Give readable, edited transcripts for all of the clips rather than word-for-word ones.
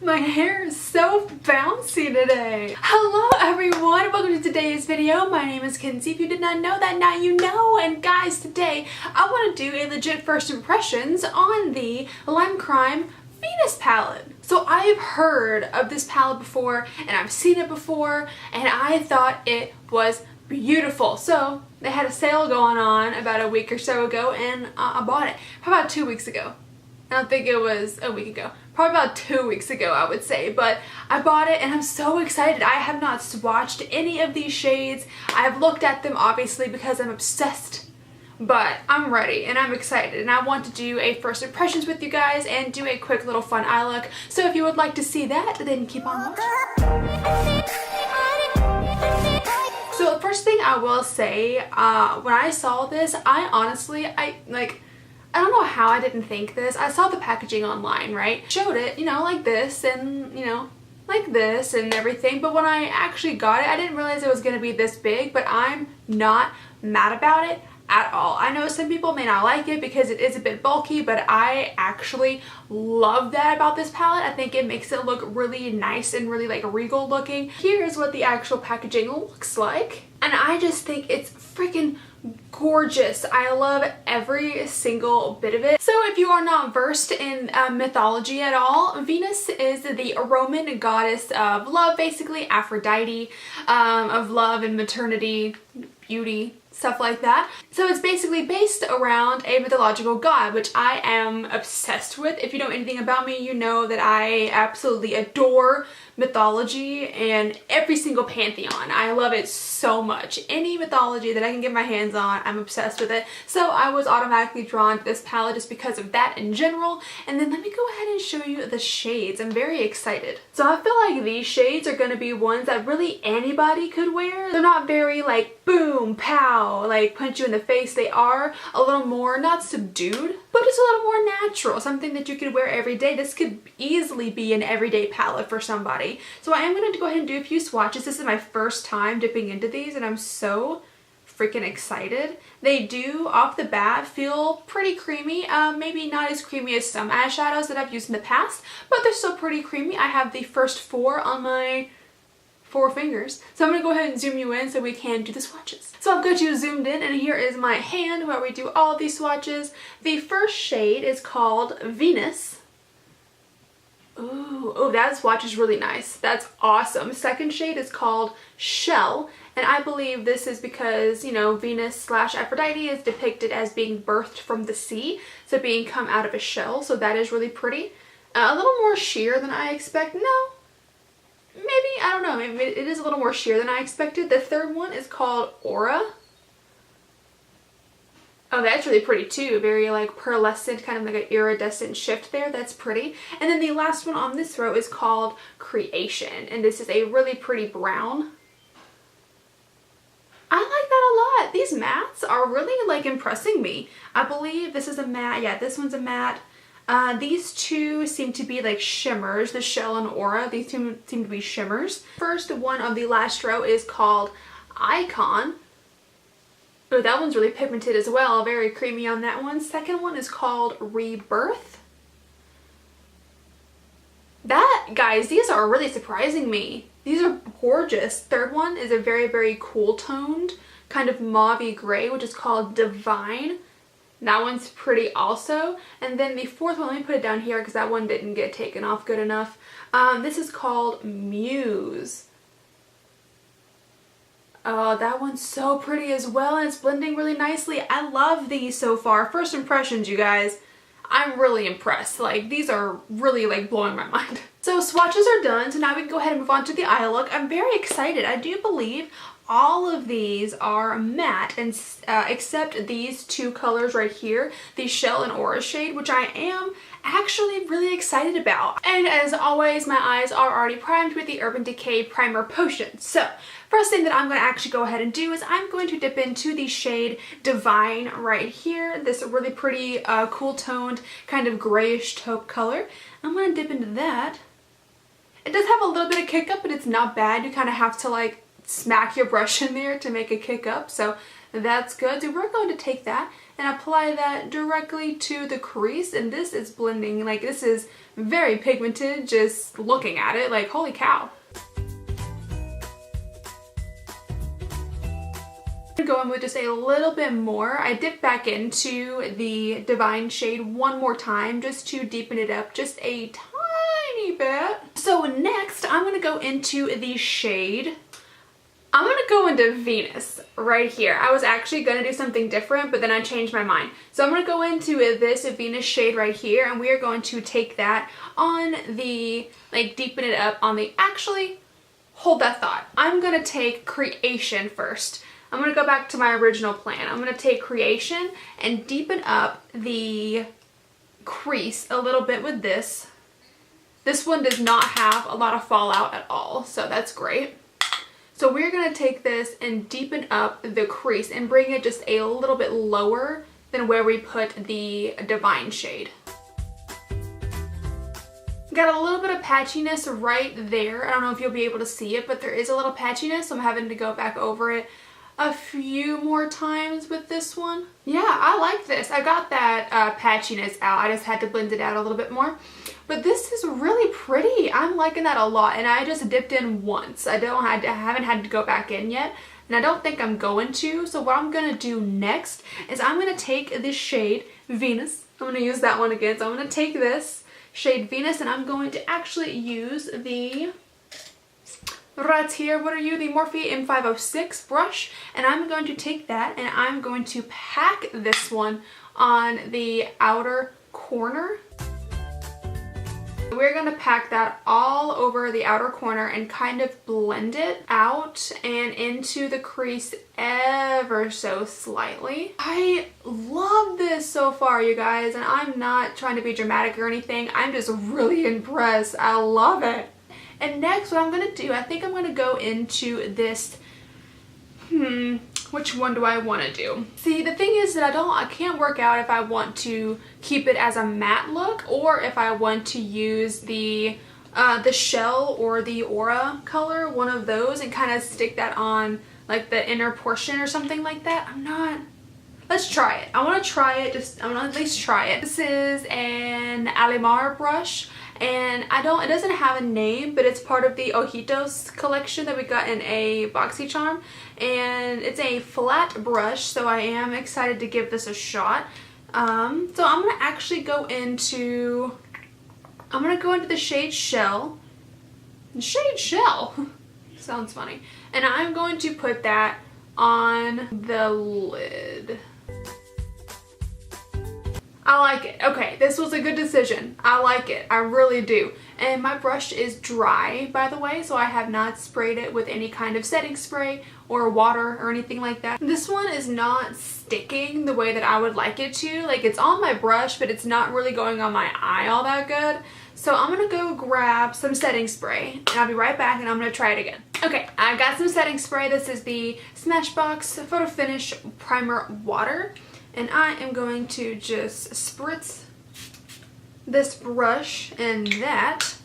My hair is so bouncy today. Hello everyone, welcome to today's video. My name is Kenzie. If you did not know that, now you know. And guys, today I want to do a legit first impressions on the Limecrime Venus palette. So I've heard of this palette before and I've seen it before and I thought it was beautiful. So they had a sale going on about a week or so ago and I bought it. How about 2 weeks ago? I don't think it was a week ago. Probably about 2 weeks ago, I would say. But I bought it and I'm so excited. I have not swatched any of these shades. I have looked at them obviously because I'm obsessed. But I'm ready and I'm excited and I want to do a first impressions with you guys and do a quick little fun eye look. So if you would like to see that, then keep on watching. So the first thing I will say, when I saw this, I honestly, I don't know how I didn't think this. I saw the packaging online, right? Showed it, you know, like this and, you know, like this and everything. But when I actually got it, I didn't realize it was going to be this big, but I'm not mad about it at all. I know some people may not like it because it is a bit bulky, but I actually love that about this palette. I think it makes it look really nice and really like regal looking. Here's what the actual packaging looks like. And I just think it's freaking gorgeous. I love every single bit of it. So if you are not versed in mythology at all, Venus is the Roman goddess of love, basically Aphrodite, of love and maternity, beauty, stuff like that. So it's basically based around a mythological god, which I am obsessed with. If you know anything about me, you know that I absolutely adore mythology and every single pantheon. I love it so much. Any mythology that I can get my hands on, I'm obsessed with it. So I was automatically drawn to this palette just because of that in general. And then let me go ahead and show you the shades. I'm very excited. So I feel like these shades are going to be ones that really anybody could wear. They're not very like boom, pow, like punch you in the face. They are a little more, not subdued, but just a little more natural. Something that you could wear every day. This could easily be an everyday palette for somebody. So I am going to go ahead and do a few swatches. This is my first time dipping into these and I'm so freaking excited. They do off the bat feel pretty creamy. Maybe not as creamy as some eyeshadows that I've used in the past, but they're still pretty creamy. I have the first 4 on my 4 fingers. So I'm going to go ahead and zoom you in so we can do the swatches. So I've got you zoomed in and here is my hand where we do all these swatches. The first shade is called Venus. Ooh, oh, that swatch is really nice. That's awesome. Second shade is called Shell. And I believe this is because, you know, Venus / Aphrodite is depicted as being birthed from the sea. So being come out of a shell. So that is really pretty. A little more sheer than I expect. No. Maybe, I don't know, maybe it is a little more sheer than I expected. The third one is called Aura. Oh, that's really pretty too. Very like pearlescent, kind of like an iridescent shift there. That's pretty. And then the last one on this row is called Creation. And this is a really pretty brown. I like that a lot. These mattes are really like impressing me. I believe this is a matte. Yeah, this one's a matte. These two seem to be like shimmers, the Shell and Aura. These two seem to be shimmers. First one of the last row is called Icon. Oh, that one's really pigmented as well. Very creamy on that one. Second one is called Rebirth. That, guys, these are really surprising me. These are gorgeous. Third one is a very, very cool toned, kind of mauve-y gray, which is called Divine. That one's pretty also. And then the fourth one, let me put it down here because that one didn't get taken off good enough. This is called Muse. Oh, that one's so pretty as well and it's blending really nicely. I love these so far. First impressions, you guys. I'm really impressed. Like, these are really like blowing my mind. So swatches are done. So now we can go ahead and move on to the eye look. I'm very excited. I do believe all of these are matte and except these two colors right here, the Shell and Aura shade, which I am actually really excited about. And as always, my eyes are already primed with the Urban Decay Primer Potion. So first thing that I'm going to actually go ahead and do is I'm going to dip into the shade Divine right here. This really pretty cool toned kind of grayish taupe color. I'm going to dip into that. It does have a little bit of kick up, but it's not bad. You kind of have to like smack your brush in there to make it kick up. So that's good. So we're going to take that and apply that directly to the crease, and this is blending, like this is very pigmented just looking at it, like holy cow. Go in with just a little bit more. I dipped back into the Divine shade one more time just to deepen it up just a tiny bit. So next I'm going to go into the shade, I'm going to go into Venus right here. I was actually going to do something different, but then I changed my mind. So I'm going to go into this Venus shade right here, and we are going to take that on the, like deepen it up on the, actually hold that thought. I'm going to take Creation first. I'm going to go back to my original plan. I'm going to take Creation and deepen up the crease a little bit with this. This one does not have a lot of fallout at all, so that's great. So we're going to take this and deepen up the crease and bring it just a little bit lower than where we put the Divine shade. Got a little bit of patchiness right there. I don't know if you'll be able to see it, but there is a little patchiness, so I'm having to go back over it a few more times with this one. Yeah, I like this. I got that patchiness out. I just had to blend it out a little bit more. But this is really pretty. I'm liking that a lot, and I just dipped in once. I haven't had to go back in yet, and I don't think I'm going to. So what I'm gonna do next is I'm gonna take this shade Venus. I'm gonna use that one again. So I'm gonna take this shade Venus, and I'm going to actually use the right here, what are you, the Morphe M506 brush, and I'm going to take that and I'm going to pack this one on the outer corner. We're going to pack that all over the outer corner and kind of blend it out and into the crease ever so slightly. I love this so far, you guys, and I'm not trying to be dramatic or anything. I'm just really impressed. I love it. And next, what I'm going to do, I think I'm going to go into this, which one do I want to do? See, the thing is that I can't work out if I want to keep it as a matte look or if I want to use the shell or the aura color, one of those, and kind of stick that on like the inner portion or something like that. I'm not. Let's try it. I want to try it. I want to at least try it. This is an Alimar brush. And it doesn't have a name, but it's part of the Ojitos collection that we got in a BoxyCharm. And it's a flat brush, so I am excited to give this a shot. So I'm going to actually go into the shade Shell. Shade Shell? Sounds funny. And I'm going to put that on the lid. I like it. Okay, this was a good decision. I like it. I really do. And my brush is dry, by the way, so I have not sprayed it with any kind of setting spray or water or anything like that. This one is not sticking the way that I would like it to. Like, it's on my brush, but it's not really going on my eye all that good. So I'm going to go grab some setting spray, and I'll be right back, and I'm going to try it again. Okay, I've got some setting spray. This is the Smashbox Photo Finish Primer Water. And I am going to just spritz this brush in that.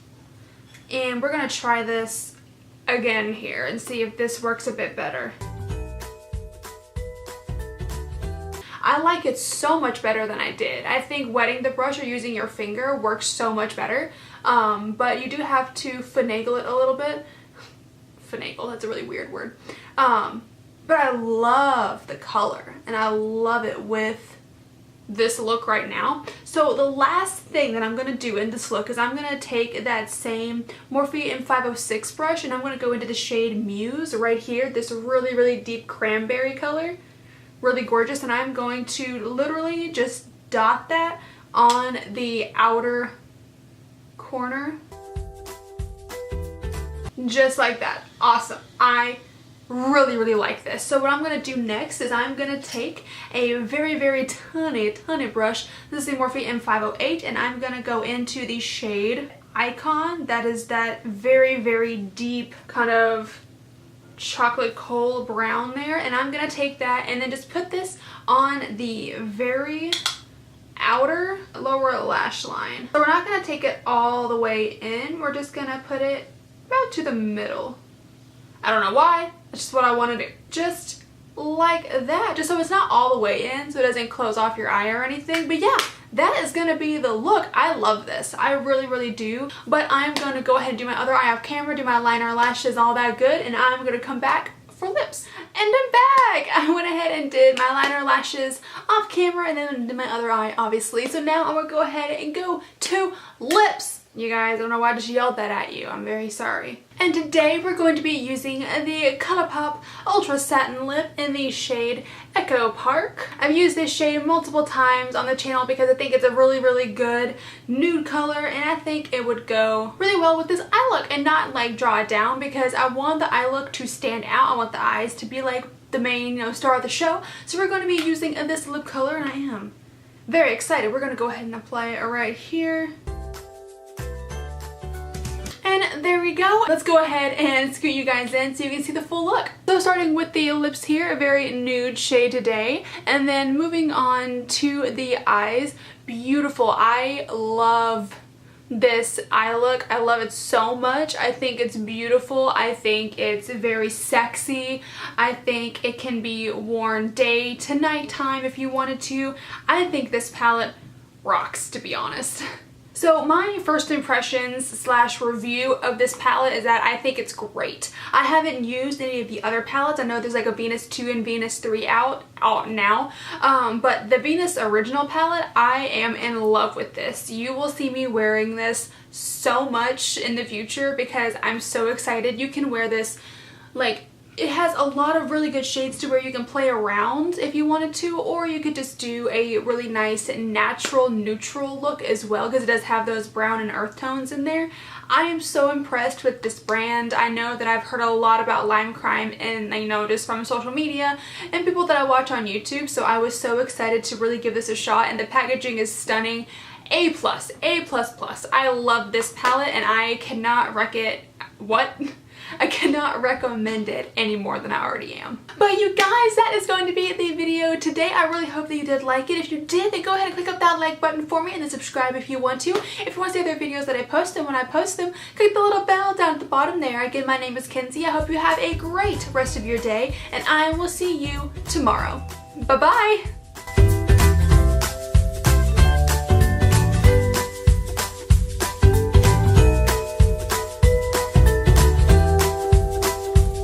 And we're going to try this again here and see if this works a bit better. I like it so much better than I did. I think wetting the brush or using your finger works so much better. But you do have to finagle it a little bit. Finagle, that's a really weird word. But I love the color, and I love it with this look right now. So the last thing that I'm going to do in this look is I'm going to take that same Morphe M506 brush, and I'm going to go into the shade Muse right here, this really, really deep cranberry color. Really gorgeous, and I'm going to literally just dot that on the outer corner. Just like that. Awesome. I really, really like this. So what I'm going to do next is I'm going to take a very, very tiny brush. This is the Morphe M508, and I'm going to go into the shade Icon. That is that very, very deep kind of chocolate coal brown there. And I'm going to take that and then just put this on the very outer lower lash line. So we're not going to take it all the way in. We're just going to put it about to the middle. I don't know why. That's just what I want to do. Just like that, just so it's not all the way in, so it doesn't close off your eye or anything. But yeah, that is gonna be the look. I love this. I really do. But I'm gonna go ahead and do my other eye off camera, do my liner, lashes, all that good, and I'm gonna come back for lips. And I'm back! I went ahead and did my liner, lashes off camera, and then did my other eye, obviously. So now I'm gonna go ahead and go to lips. You guys, I don't know why I just yelled that at you. I'm very sorry. And today we're going to be using the Colourpop Ultra Satin Lip in the shade Echo Park. I've used this shade multiple times on the channel because I think it's a really good nude color, and I think it would go really well with this eye look and not like draw it down, because I want the eye look to stand out. I want the eyes to be like the main, star of the show. So we're going to be using this lip color, and I am very excited. We're going to go ahead and apply it right here. And there we go. Let's go ahead and scoot you guys in so you can see the full look. So starting with the lips here, a very nude shade today, and then moving on to the eyes. Beautiful. I love this eye look. I love it so much. I think it's beautiful. I think it's very sexy. I think it can be worn day to nighttime if you wanted to. I think this palette rocks, to be honest. So my first impressions slash review of this palette is that I think it's great. I haven't used any of the other palettes. I know there's like a Venus 2 and Venus 3 out now, but the Venus original palette, I am in love with this. You will see me wearing this so much in the future because I'm so excited. You can wear this like, it has a lot of really good shades to where you can play around if you wanted to, or you could just do a really nice natural neutral look as well, because it does have those brown and earth tones in there. I am so impressed with this brand. I know that I've heard a lot about Limecrime, and just from social media and people that I watch on YouTube, so I was so excited to really give this a shot, and the packaging is stunning. A+, A++. I love this palette, and I cannot I cannot recommend it any more than I already am. But you guys, that is going to be the video today. I really hope that you did like it. If you did, then go ahead and click up that like button for me, and then subscribe if you want to. If you want to see other videos that I post, and when I post them, click the little bell down at the bottom there. Again, my name is Kenzie. I hope you have a great rest of your day, and I will see you tomorrow. Bye-bye!